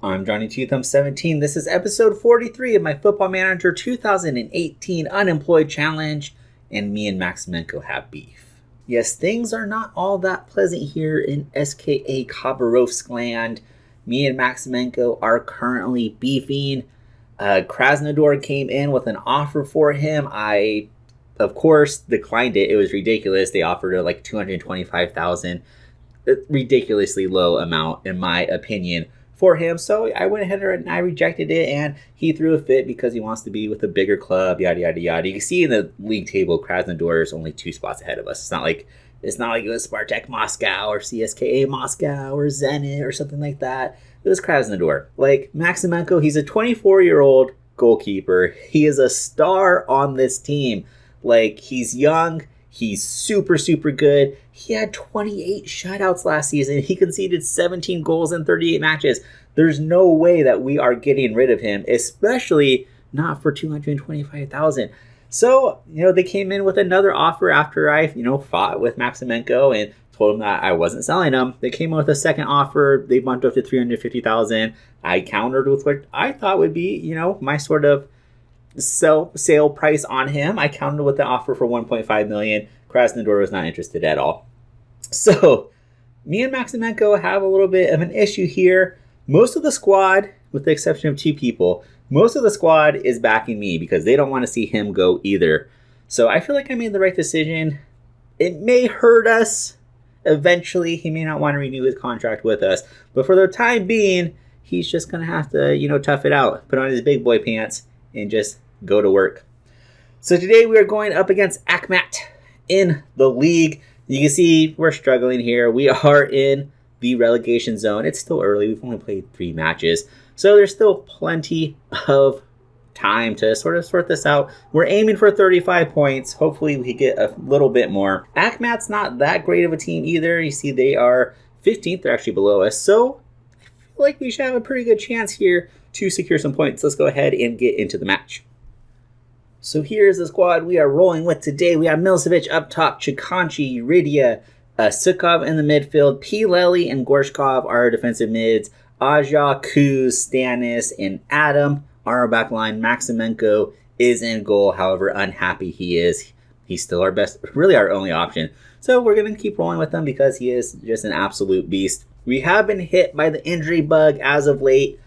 I'm Johnny Thumb 17. This is episode 43 of my Football Manager 2018 Unemployed Challenge, and me and Maximenko have beef. Yes, things are not all that pleasant here in SKA-Khabarovsk land. Me and Maximenko are currently beefing. Krasnodar came in with an offer for him. I, of course, declined it. It was ridiculous. They offered like $225,000. Ridiculously low amount, in my opinion, for him. So I went ahead and I rejected it, and he threw a fit because he wants to be with a bigger club, yada yada yada. You can see in the league table, Krasnodar is only 2 spots ahead of us. It's not like it was Spartak Moscow or CSKA Moscow or Zenit or something like that. It was Krasnodar. Like Maximenko, he's a 24-year-old goalkeeper. He is a star on this team. Like, he's young. He's super, super good. He had 28 shutouts last season. He conceded 17 goals in 38 matches. There's no way that we are getting rid of him, especially not for $225,000. So, they came in with another offer after I, fought with Maximenko and told him that I wasn't selling him. They came in with a second offer. They bumped up to $350,000. I countered with what I thought would be, my sort of sale price on him. I countered with the offer for $1.5 million. Krasnodar was not interested at all. So me and Maximenko have a little bit of an issue here. Most of the squad, with the exception of 2 people, most of the squad is backing me because they don't want to see him go either. So I feel like I made the right decision. It may hurt us. Eventually, he may not want to renew his contract with us. But for the time being, he's just going to have to, tough it out. Put on his big boy pants and just go to work. So today we are going up against Akhmat in the league. You can see we're struggling here. We are in the relegation zone. It's still early. We've only played 3 matches. So there's still plenty of time to sort of sort this out. We're aiming for 35 points. Hopefully we get a little bit more. Akhmat's not that great of a team either. You see they are 15th. They're actually below us. So I feel like we should have a pretty good chance here to secure some points. Let's go ahead and get into the match. So here's the squad we are rolling with today. We have Milicevic up top, Chikanchi, Uridia, Sukov in the midfield, Pileli and Gorshkov are our defensive mids, Aja, Kuz, Stanis, and Adam are our back line. Maximenko is in goal, however unhappy he is. He's still our best, really our only option. So we're going to keep rolling with him because he is just an absolute beast. We have been hit by the injury bug as of late.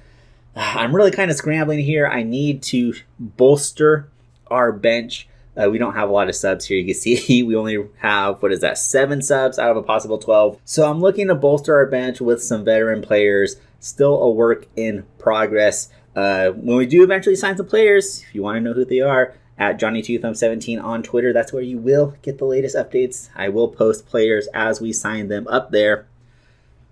I'm really kind of scrambling here. I need to bolster our bench. We don't have a lot of subs here. You can see we only have, 7 subs out of a possible 12. So I'm looking to bolster our bench with some veteran players. Still a work in progress. When we do eventually sign some players, if you want to know who they are, at Johnny Thumb 17 on Twitter, that's where you will get the latest updates. I will post players as we sign them up there.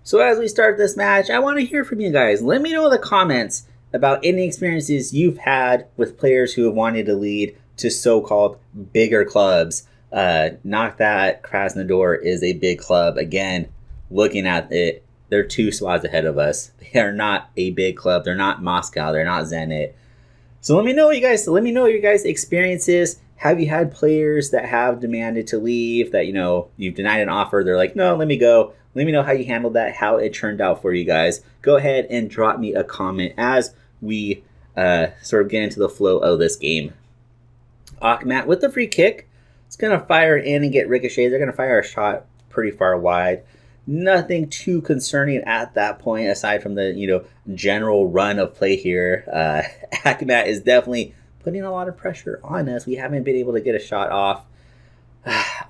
So as we start this match, I want to hear from you guys. Let me know in the comments about any experiences you've had with players who have wanted to lead to so-called bigger clubs. Not that Krasnodar is a big club. Again, looking at it, they're 2 spots ahead of us. They are not a big club. They're not Moscow. They're not Zenit. So let me know your guys' experiences. Have you had players that have demanded to leave, that, you've denied an offer? They're like, no, let me go. Let me know how you handled that, how it turned out for you guys. Go ahead and drop me a comment as we sort of get into the flow of this game. Akhmat with the free kick. It's going to fire in and get ricocheted. They're going to fire a shot pretty far wide. Nothing too concerning at that point aside from the, general run of play here. Akhmat is definitely putting a lot of pressure on us. We haven't been able to get a shot off.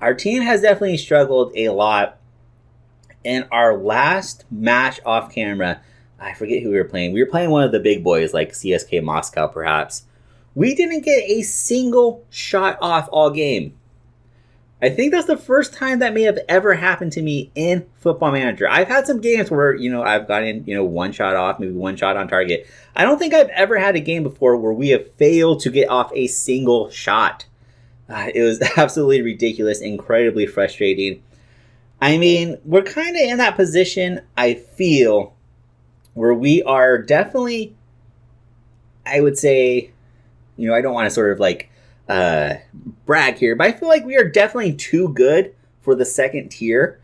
Our team has definitely struggled a lot. In our last match off camera, I forget who we were playing. We were playing one of the big boys like CSK Moscow perhaps. We didn't get a single shot off all game. I think that's the first time that may have ever happened to me in Football Manager. I've had some games where, I've gotten, 1 shot off, maybe 1 shot on target. I don't think I've ever had a game before where we have failed to get off a single shot. It was absolutely ridiculous, incredibly frustrating. I mean, we're kind of in that position, I feel, where we are definitely, I would say, I don't want to sort of like brag here, but I feel like we are definitely too good for the second tier.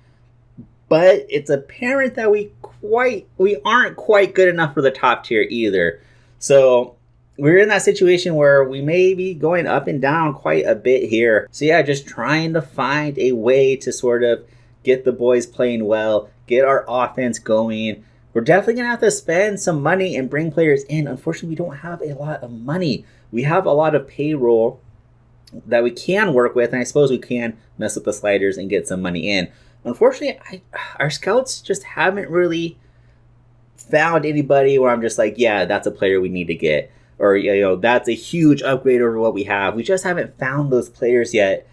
but it's apparent that we aren't quite good enough for the top tier either. So we're in that situation where we may be going up and down quite a bit here. So yeah, just trying to find a way to sort of get the boys playing well, get our offense going. We're definitely going to have to spend some money and bring players in. Unfortunately, we don't have a lot of money. We have a lot of payroll that we can work with, and I suppose we can mess with the sliders and get some money in. Unfortunately, our scouts just haven't really found anybody where I'm just like, yeah, that's a player we need to get. Or, that's a huge upgrade over what we have. We just haven't found those players yet.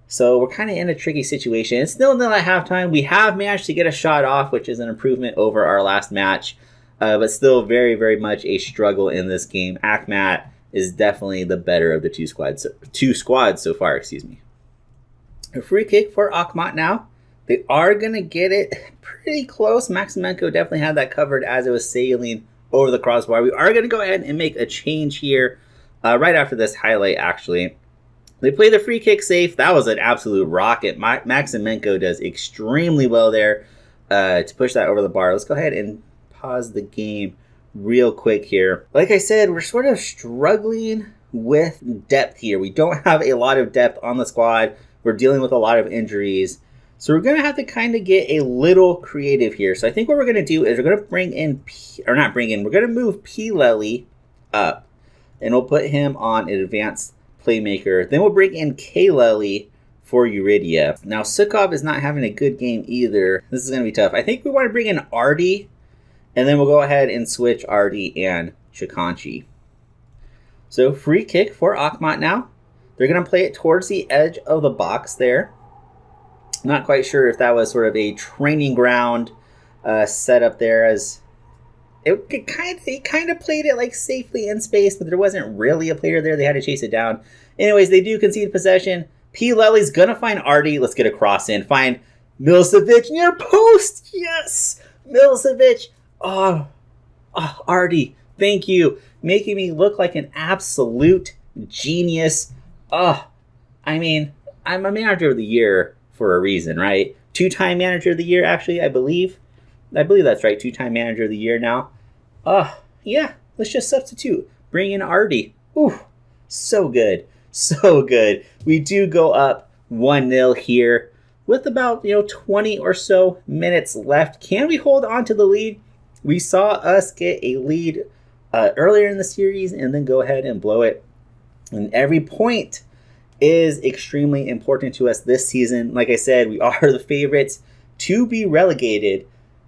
So we're kind of in a tricky situation. It's still nil at halftime. We have managed to get a shot off, which is an improvement over our last match. But still very, very much a struggle in this game. Akhmat is definitely the better of the two squads so far. A free kick for Akhmat now. They are going to get it pretty close. Maximenko definitely had that covered as it was sailing over the crossbar. We are going to go ahead and make a change here right after this highlight, actually. They play the free kick safe. That was an absolute rocket. Maximenko does extremely well there to push that over the bar. Let's go ahead and pause the game real quick here. Like I said, we're sort of struggling with depth here. We don't have a lot of depth on the squad. We're dealing with a lot of injuries. So we're going to have to kind of get a little creative here. So I think what we're going to do is we're going to we're going to move P. Lely up. And we'll put him on an advanced playmaker. Then we'll bring in K. Lely for Uridia. Now Sukov is not having a good game either. This is going to be tough. I think we want to bring in Artie. And then we'll go ahead and switch Artie and Chikanchi. So free kick for Akhmat now. They're going to play it towards the edge of the box there. Not quite sure if that was sort of a training ground setup there, as he kind of played it like safely in space, but there wasn't really a player there. They had to chase it down. Anyways, they do concede possession. P. Lely's going to find Artie. Let's get a cross in. Find Milicevic near post. Yes! Milicevic. Oh, Artie, thank you. Making me look like an absolute genius. I mean, I'm a manager of the year for a reason, right? 2-time manager of the year, actually, I believe that's right. 2-time manager of the year now. Yeah, let's just substitute. Bring in Artie. Ooh, so good. So good. We do go up 1-0 here with about, 20 or so minutes left. Can we hold on to the lead? We saw us get a lead earlier in the series and then go ahead and blow it. And every point is extremely important to us this season. Like I said, we are the favorites to be relegated.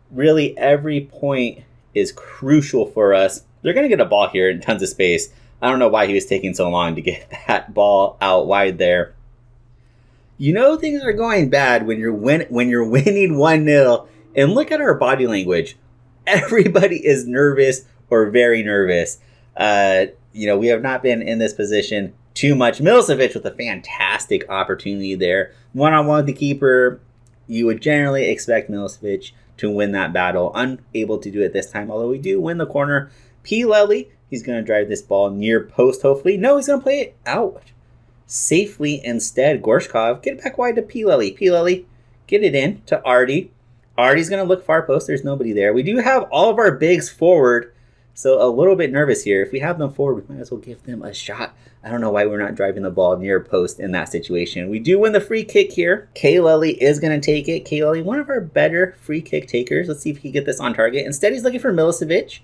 Really, every point is crucial for us. They're going to get a ball here in tons of space. I don't know why he was taking so long to get that ball out wide there. Things are going bad when you're winning 1-0. And look at our body language. Everybody is nervous or very nervous. We have not been in this position too much. Milicevic with a fantastic opportunity there. One-on-one with the keeper. You would generally expect Milicevic to win that battle. Unable to do it this time, although we do win the corner. P. Lely, he's going to drive this ball near post, hopefully. No, he's going to play it out safely instead. Gorshkov, get it back wide to P. Lely. P. Lely, get it in to Artie. Artie's going to look far post. There's nobody there. We do have all of our bigs forward, so a little bit nervous here. If we have them forward, we might as well give them a shot. I don't know why we're not driving the ball near post in that situation. We do win the free kick here. K. Lely is going to take it. K. Lely, one of our better free kick takers. Let's see if he can get this on target. Instead, he's looking for Milicevic.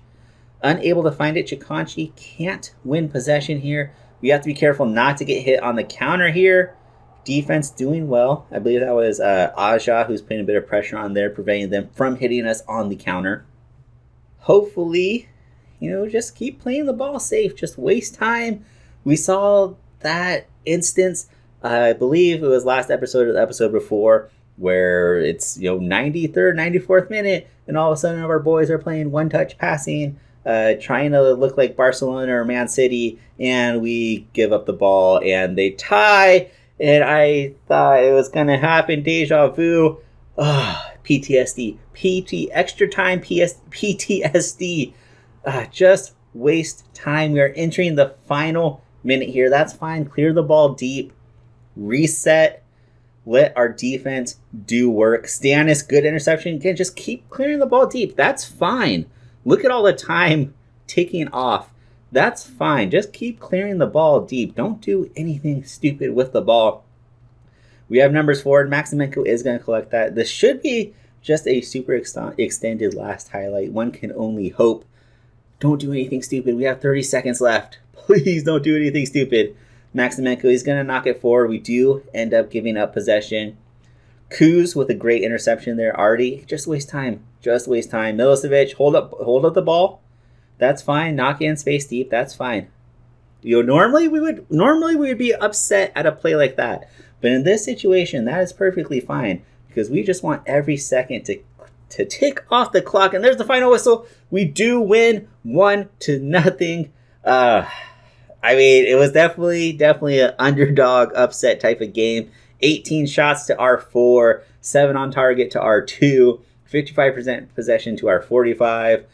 Unable to find it. Chikanchi can't win possession here. We have to be careful not to get hit on the counter here. Defense doing well. I believe that was Aja who's putting a bit of pressure on there, preventing them from hitting us on the counter. Hopefully, just keep playing the ball safe. Just waste time. We saw that instance, I believe it was last episode or the episode before, where it's 93rd, 94th minute, and all of a sudden our boys are playing one-touch passing, trying to look like Barcelona or Man City, and we give up the ball and they tie. And I thought it was going to happen. Deja vu. PTSD. Extra time PTSD. Just waste time. We are entering the final minute here. That's fine. Clear the ball deep. Reset. Let our defense do work. Stannis, good interception. Again, just keep clearing the ball deep. That's fine. Look at all the time taking off. That's fine. Just keep clearing the ball deep. Don't do anything stupid with the ball. We have numbers forward. Maximenko is going to collect that. This should be just a super extended last highlight. One can only hope. Don't do anything stupid. We have 30 seconds left. Please don't do anything stupid. Maximenko, he's going to knock it forward. We do end up giving up possession. Kuz with a great interception there. Artie, just waste time. Just waste time. Milicevic, hold up the ball. That's fine. Knock in space deep. That's fine. Normally we would be upset at a play like that. But in this situation, that is perfectly fine because we just want every second to tick off the clock. And there's the final whistle. We do win 1-0. I mean, it was definitely an underdog upset type of game. 18 shots to our 4, 7 on target to our 2, 55% possession to our 45.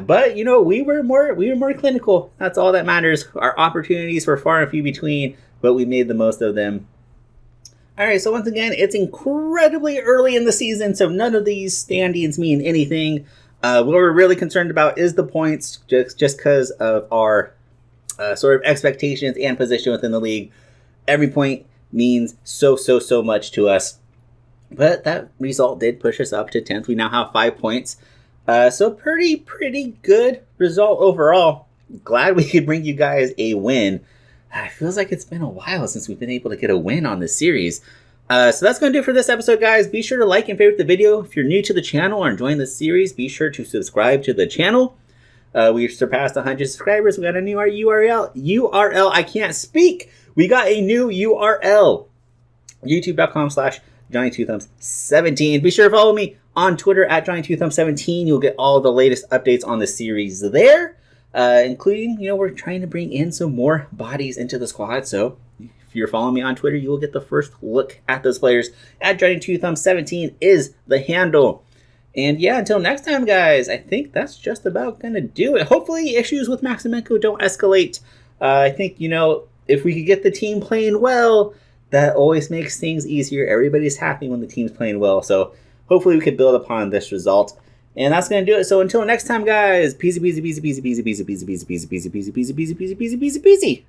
But we were more clinical. That's all that matters. Our opportunities were far and few between, but we made the most of them. All right, so once again, it's incredibly early in the season, so none of these standings mean anything. What we're really concerned about is the points, just because of our sort of expectations and position within the league. Every point means so much to us. But that result did push us up to 10th. We now have 5 points. So pretty good result overall. Glad we could bring you guys a win. It feels like it's been a while since we've been able to get a win on this series. So that's going to do it for this episode, guys. Be sure to like and favorite the video. If you're new to the channel or enjoying this series, be sure to subscribe to the channel. We've surpassed 100 subscribers. We got a new URL. I can't speak. We got a new URL. youtube.com/Johnny2Thumbs17. Be sure to follow me on Twitter at Johnny2Thumbs17. You'll get all the latest updates on the series there. Including, we're trying to bring in some more bodies into the squad. So if you're following me on Twitter, you will get the first look at those players. At Johnny2Thumbs17 is the handle. And yeah, until next time, guys, I think that's just about going to do it. Hopefully issues with Maximenko don't escalate. I think, if we could get the team playing well, that always makes things easier. Everybody's happy when the team's playing well. So hopefully we could build upon this result. And that's going to do it. So until next time, guys, peasy, peasy, peasy, peasy, peasy, peasy, peasy, peasy, peasy, peasy, peasy, peasy, peasy, peasy, peasy, peasy, peasy.